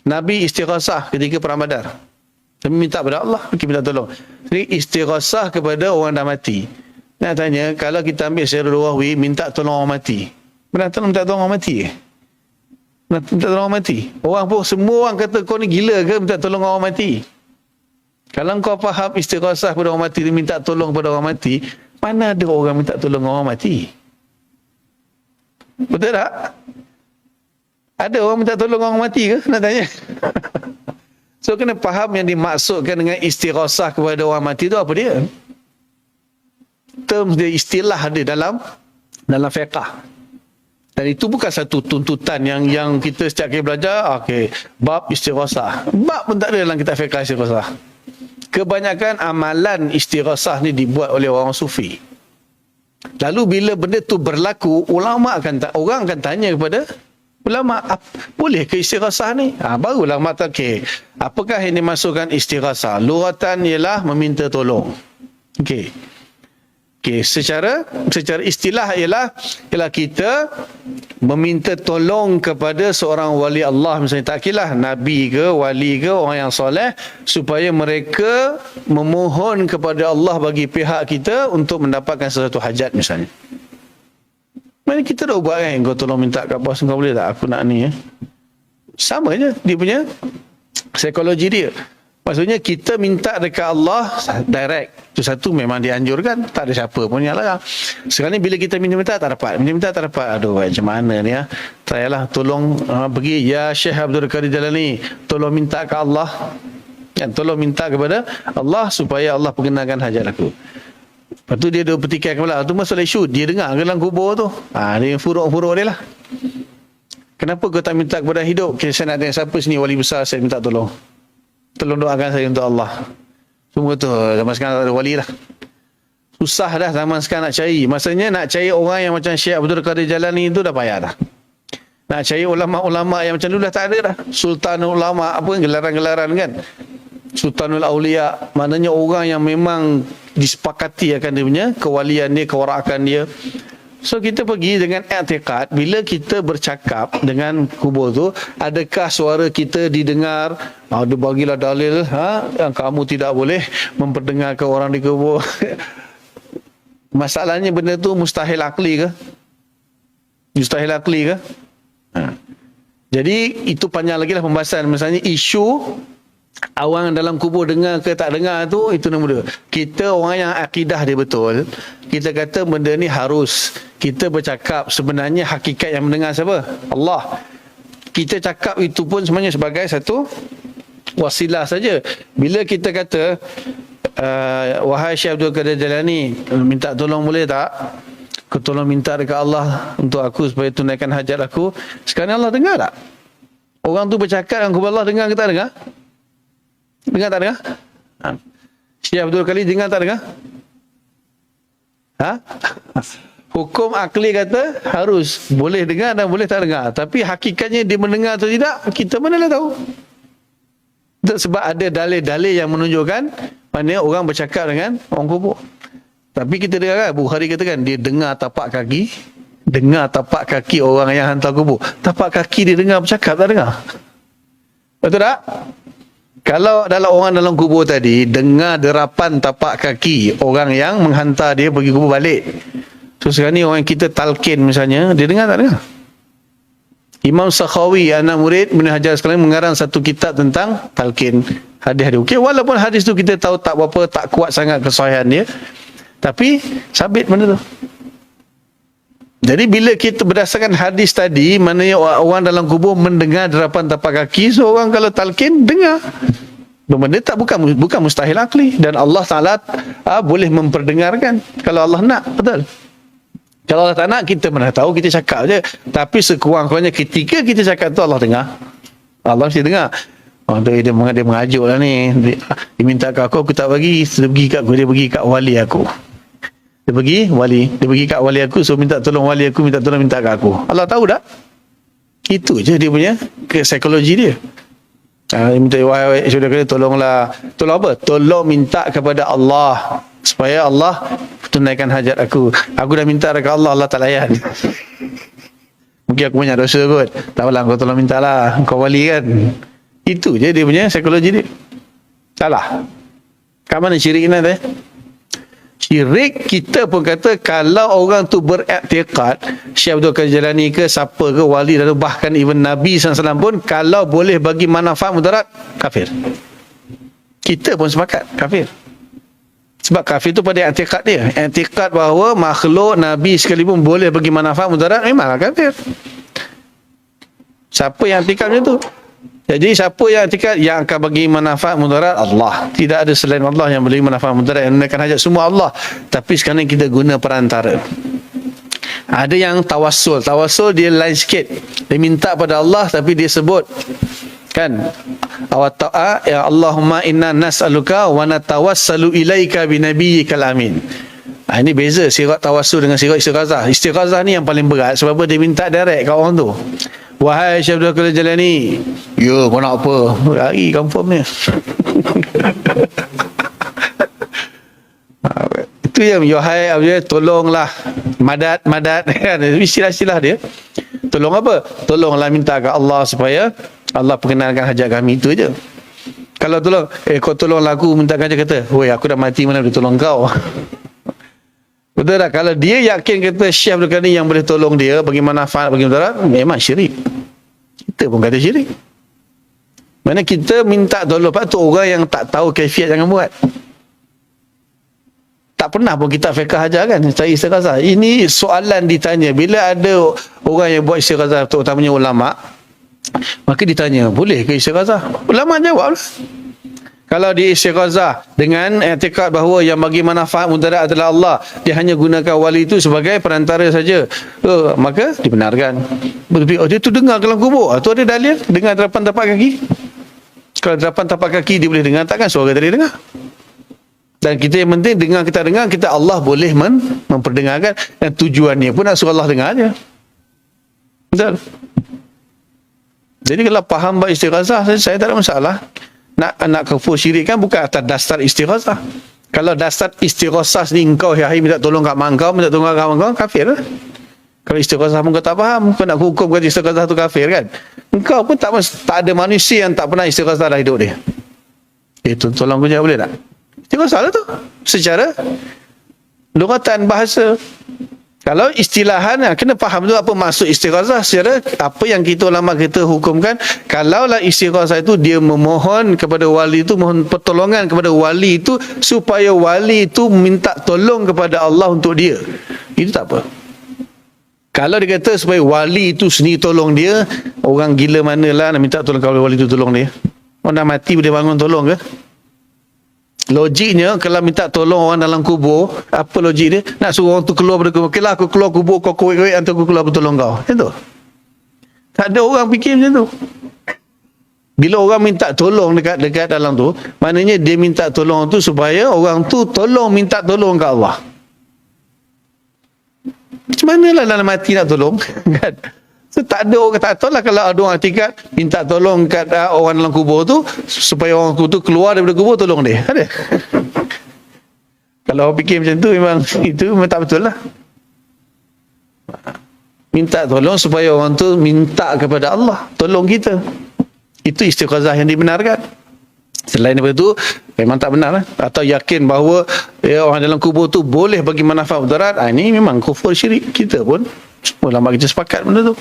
Nabi istighasah ketika perang Badar. Kami minta kepada Allah, kita minta tolong. Jadi istighasah kepada orang dah mati. Nak tanya, kalau kita ambil secara luawi, minta tolong orang mati. Benar tak minta tolong orang mati? Minta tolong orang mati. Orang pun, semua orang kata kau ni gila ke minta tolong orang mati? Kalau kau faham istighasah kepada orang mati, minta tolong kepada orang mati, mana ada orang minta tolong orang mati? Betul tak? Ada orang minta tolong orang mati ke? Nak tanya. So, kena faham yang dimaksudkan dengan istighasah kepada orang mati tu apa dia? Term dia, istilah dia dalam fiqh. Dan itu bukan satu tuntutan yang kita setiap kali belajar, okey, bab istighasah. Bab pun tak ada dalam kitab fiqh istighasah. Kebanyakan amalan istighasah ni dibuat oleh orang sufi. Lalu bila benda tu berlaku, orang akan tanya kepada ulama, boleh ke istighasah ni? Baru ulama kata, okey, apakah yang dimasukkan istighasah? Lughatan ialah meminta tolong. Okey. Secara istilah ialah kalau kita meminta tolong kepada seorang wali Allah, misalnya tak kira nabi ke, wali ke, orang yang soleh, supaya mereka memohon kepada Allah bagi pihak kita untuk mendapatkan sesuatu hajat misalnya. Mana kita dah buat kan, kau tolong minta kat bos kau boleh tak aku nak ni ya. Sama je dia punya psikologi dia. Maksudnya kita minta dekat Allah direct. Itu satu memang dianjurkan, tak ada siapa pun yang larang. Sekarang ni bila kita minta tak dapat, aduh macam mana ni ya. Try tolong pergi ya Syekh Abdul Qadir Jalani, tolong minta ke Allah. Tolong minta kepada Allah supaya Allah perkenalkan hajat aku. Lepas tu dia petikai kepala. Itu masalah isu. Dia dengar ke dalam kubur tu. Dia furuk-furuk dia lah. Kenapa kau tak minta kepada hidup? Saya nak tanya siapa sini wali besar saya minta tolong. Tolong doakan saya untuk Allah. Semua tu zaman sekarang tak ada wali lah. Susah dah zaman sekarang nak cari. Maksudnya nak cari orang yang macam Syekh Abdul Qadir Jalani itu dah payah dah. Nak cari ulama-ulama yang macam dulu dah tak ada dah. Sultanul Ulama, apa gelaran-gelaran kan. Sultanul Aulia, maknanya orang yang memang disepakati akan dia punya kewalian dia, kewarakan dia. So kita pergi dengan i'tiqad, bila kita bercakap dengan kubur tu, adakah suara kita didengar? Dia bagilah dalil yang kamu tidak boleh memperdengarkan orang di kubur. Masalahnya benda tu mustahil akli ke? Mustahil akli ke? Jadi itu panjang lagi lah pembahasan. Misalnya isu awang dalam kubur dengar ke tak dengar tu, itu nombor 2. Kita orang yang akidah dia betul, kita kata benda ni harus kita bercakap. Sebenarnya hakikat yang mendengar siapa? Allah. Kita cakap itu pun sebenarnya sebagai satu wasilah saja. Bila kita kata wahai Syekh Abdul Qadir Jalani, minta tolong boleh tak? Kau tolong minta dekat Allah untuk aku supaya tunaikan hajat aku. Sekarang Allah dengar tak? Orang tu bercakap dengan kubur Allah, dengar ke tak dengar? Dengar tak dengar? Syekh Abdul Qadir dengar tak dengar? Hukum akli kata harus boleh dengar dan boleh tak dengar. Tapi hakikatnya dia mendengar atau tidak, kita mana lah tahu. Sebab ada dalil-dalil yang menunjukkan mana orang bercakap dengan orang kubur. Tapi kita dengar kan, Bukhari kata kan, dia dengar tapak kaki. Dengar tapak kaki orang yang hantar kubur. Tapak kaki dia dengar bercakap, tak dengar? Betul tak? Kalau dalam orang dalam kubur tadi dengar derapan tapak kaki orang yang menghantar dia pergi kubur balik. So sekarang ni orang kita talqin misalnya, dia dengar tak dengar? Imam Sakhawi, anak murid Ibn Hajar Asqalani, mengarang satu kitab tentang talqin hadis-hadis. Okey, walaupun hadis tu kita tahu tak berapa, tak kuat sangat kesahihan dia, tapi sabit benda tu. Jadi bila kita berdasarkan hadis tadi, maknanya orang dalam kubur mendengar derapan tapak kaki, so orang kalau talqin dengar. Benda tak bukan mustahil akli, dan Allah Taala boleh memperdengarkan kalau Allah nak, betul. Kalau Allah tak nak, kita mana tahu, kita cakap je. Tapi sekurang-kurangnya ketika kita cakap tu Allah dengar. Allah mesti dengar. Dia mengajuk lah ni. Dia minta kat aku tak bagi. Dia pergi kat wali aku. Dia pergi kat wali aku, so minta tolong wali aku, minta kat aku. Allah tahu tak? Itu je dia punya psikologi dia. Dia minta, wahai saudara, tolonglah. Tolong apa? Tolong minta kepada Allah supaya Allah tunaikan hajat aku. Aku dah minta dekat Allah, Allah tak layan. Mungkin aku banyak dosa kot. Tak apalah, kau tolong mintalah. Kau wali kan? Itu je dia punya psikologi dia. Salah. Kat mana syirik ni teh? Syirik kita pun kata kalau orang tu beriktikad Syekh Abdul Qadir Jalani ke siapa ke wali dan bahkan even Nabi SAW pun kalau boleh bagi manfaat mudarat kafir. Kita pun sepakat kafir. Sebab kafir tu pada i'tikad dia. I'tikad bahawa makhluk Nabi sekalipun boleh bagi manfaat mudarat memanglah kafir. Siapa yang i'tikad macam tu? Jadi siapa yang i'tikad yang akan bagi manfaat mudarat? Allah. Tidak ada selain Allah yang boleh manfaat mudarat, yang menunaikan hajat semua Allah. Tapi sekarang kita guna perantara. Ada yang tawassul. Tawassul dia lain sikit. Dia minta pada Allah tapi dia sebut kan ya Allahumma inna nas'aluka wa natawassalu ilaika bi nabiyyikal amin. Ini beza sirat tawassul dengan sirat istighazah. Istighazah ni yang paling berat sebab apa? Dia minta direct kat orang tu. Wahai Syekh Abdul Qadir Jalani, ya kau nak apa? Lari confirm ni. Itu yang wahai tolonglah madad kan istilah-istilah dia. Tolong apa? Tolonglah minta kat Allah supaya Allah perkenalkan hajat kami, itu je. Kalau tolong, kau tolonglah aku minta hajat, kata, woi aku dah mati mana boleh tolong kau. Betul tak? Kalau dia yakin kata Syekh Abdul Qadir yang boleh tolong dia bagi manfaat, bagi mudarat, memang syirik. Kita pun kata syirik. Mana kita minta tolong, lepas tu orang yang tak tahu kaifiat jangan buat. Tak pernah pun kita fiqh ajar kan cari istighazah. Ini soalan ditanya bila ada orang yang buat istighazah, terutamanya ulama. Maka ditanya, boleh ke istighazah? Ulama jawab lah. Kalau dia istighazah dengan i'tikad bahawa yang bagi manfaat mudarat adalah Allah, dia hanya gunakan wali itu sebagai perantara saja, maka dibenarkan. Dia tu dengar dalam kubur, tu ada dalil dengar derapan tapak kaki. Kalau derapan tapak kaki dia boleh dengar, takkan suara tadi dengar. Dan kita yang penting dengar, kita Allah boleh memperdengarkan, dan tujuannya pun nak suruh Allah dengar aja. Betul? Jadi kalau faham bahawa istighazah, saya tak ada masalah. Nak kafur syirik kan bukan atas dasar istighazah. Kalau dasar istighazah ni engkau hai minta tolong kat mak kau, minta tolong kat kawan kau, kafir lah. Kalau istighazah pun kau tak faham, kau nak hukum kata istighazah tu kafir kan. Engkau pun tak ada manusia yang tak pernah istighazah dalam hidup dia. Itu tolong aku jawab boleh tak? Istighazah lah tu. Secara lugatan bahasa. Kalau istilahan, kena faham tu apa maksud istighazah secara apa yang kita ulama kita hukumkan. Kalaulah istighazah itu dia memohon kepada wali itu, mohon pertolongan kepada wali itu supaya wali itu minta tolong kepada Allah untuk dia, itu tak apa. Kalau dia kata supaya wali itu sendiri tolong dia, orang gila manalah nak minta tolong kepada wali itu tolong dia? Orang dah mati boleh bangun tolong ke? Logiknya kalau minta tolong orang dalam kubur, apa logik dia? Nak suruh orang tu keluar dari kubur. Okeylah aku keluar kubur, kau kuik-kuik nanti aku keluar bertolong kau. Macam tu. Tak ada orang fikir macam tu. Bila orang minta tolong dekat dalam tu, maknanya dia minta tolong tu supaya orang tu tolong minta tolong ke Allah. Macam manalah dalam hati nak tolong? Kan? So, tak ada orang, tak tahu lah kalau ada orang etikat minta tolong kat orang dalam kubur tu supaya orang tu keluar daripada kubur, tolong dia. Ada? Kalau orang fikir macam tu memang tak betul lah. Minta tolong supaya orang tu minta kepada Allah tolong kita. Itu istighazah yang dibenarkan. Selain daripada itu memang tak benar lah. Atau yakin bahawa orang dalam kubur tu boleh bagi manfaat mudarat, ini memang kufur syirik. Kita pun ulama kita sepakat benda tu.